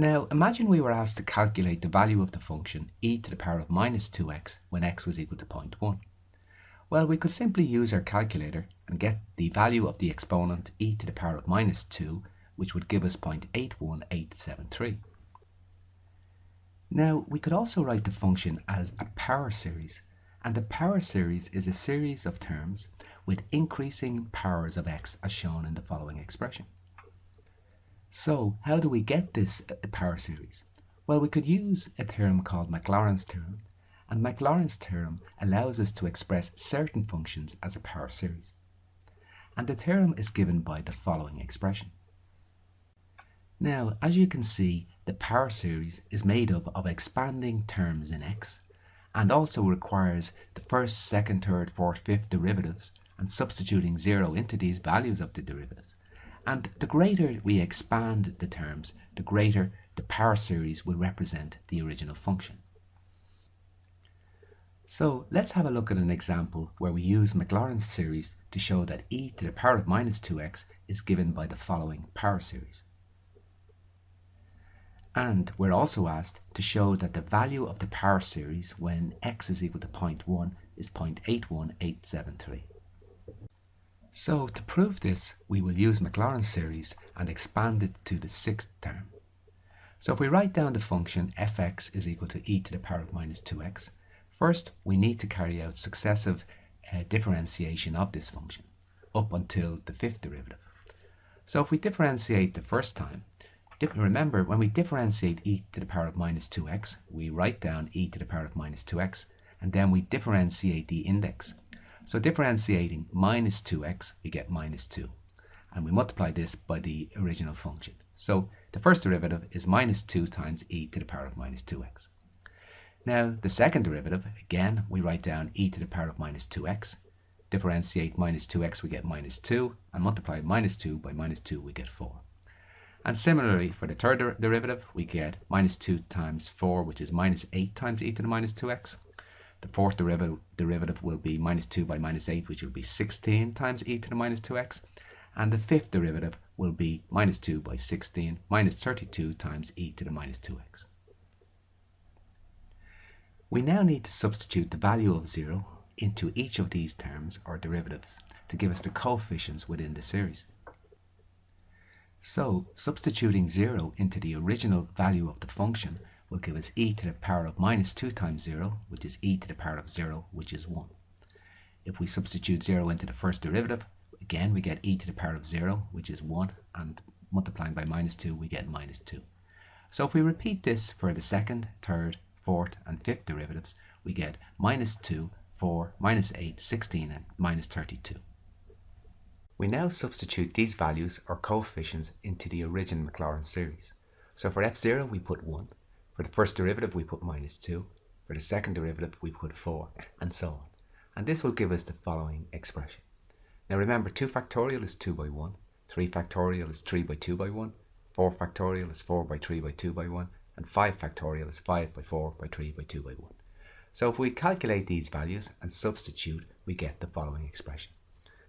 Now imagine we were asked to calculate the value of the function e to the power of minus 2x when x was equal to 0.1. Well, we could simply use our calculator and get the value of the exponent e to the power of minus 2, which would give us 0.81873. Now, we could also write the function as a power series, and a power series is a series of terms with increasing powers of x as shown in the following expression. So, how do we get this power series? Well, we could use a theorem called Mc Laurin's theorem, and Mc Laurin's theorem allows us to express certain functions as a power series. And the theorem is given by the following expression. Now, as you can see, the power series is made up of expanding terms in x, and also requires the first, second, third, fourth, fifth derivatives, and substituting 0 into these values of the derivatives. And the greater we expand the terms, the greater the power series will represent the original function. So let's have a look at an example where we use Mc Laurin's series to show that e to the power of minus 2x is given by the following power series. And we're also asked to show that the value of the power series when x is equal to 0.1 is 0.81873. So to prove this, we will use Mc Laurin's series and expand it to the sixth term. So if we write down the function fx is equal to e to the power of minus 2x, first we need to carry out successive differentiation of this function up until the fifth derivative. So if we differentiate the first time, remember when we differentiate e to the power of minus 2x, we write down e to the power of minus 2x and then we differentiate the index. So differentiating minus 2x, we get minus 2. And we multiply this by the original function. So the first derivative is minus 2 times e to the power of minus 2x. Now the second derivative, again, we write down e to the power of minus 2x. Differentiate minus 2x, we get minus 2. And multiply minus 2 by minus 2, we get 4. And similarly, for the third derivative, we get minus 2 times 4, which is minus 8 times e to the minus 2x. The fourth derivative will be minus 2 by minus 8, which will be 16 times e to the minus 2x. And the fifth derivative will be minus 2 by 16 minus 32 times e to the minus 2x. We now need to substitute the value of 0 into each of these terms or derivatives to give us the coefficients within the series. So, substituting 0 into the original value of the function will give us e to the power of minus 2 times 0, which is e to the power of 0, which is 1. If we substitute 0 into the first derivative, again we get e to the power of 0, which is 1, and multiplying by minus 2, we get minus 2. So if we repeat this for the second, third, fourth, and fifth derivatives, we get minus 2, 4, minus 8, 16, and minus 32. We now substitute these values or coefficients into the original Mc Laurin series. So for f0 we put 1, for the first derivative we put minus 2, for the second derivative we put 4, and so on. And this will give us the following expression. Now remember, 2 factorial is 2 by 1, 3 factorial is 3 by 2 by 1, 4 factorial is 4 by 3 by 2 by 1, and 5 factorial is 5 by 4 by 3 by 2 by 1. So if we calculate these values and substitute, we get the following expression.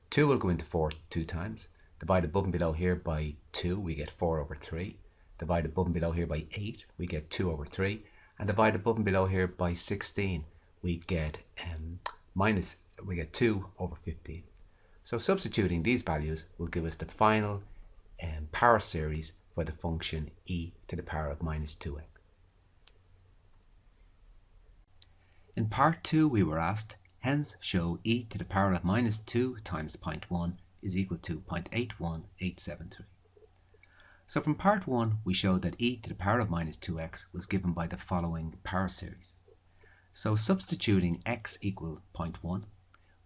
2 will go into 4 2 times. Divide above and below here by 2, we get 4 over 3. Divide above and below here by 8, we get 2 over 3. And divide above and below here by 16, we get 2 over 15. So substituting these values will give us the final power series for the function e to the power of minus 2x. In part 2 we were asked, hence show e to the power of minus 2 times 0.1 is equal to 0.81873. So from part 1 we showed that e to the power of minus 2x was given by the following power series. So substituting x equal 0.1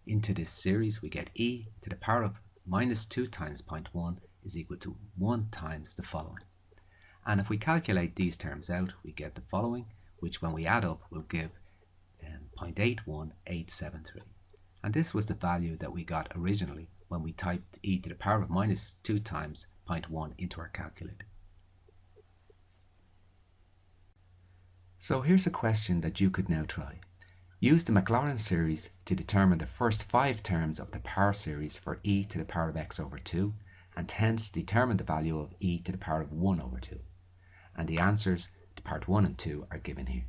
into this series, we get e to the power of minus 2 times 0.1 is equal to 1 times the following. And if we calculate these terms out, we get the following, which when we add up will give 0.81873. And this was the value that we got originally when we typed e to the power of minus 2 times 0.1 into our calculator. So here's a question that you could now try. Use the Mc Laurin series to determine the first 5 terms of the power series for e to the power of x over 2, and hence determine the value of e to the power of 1 over 2. and the answers to part 1 and 2 are given here.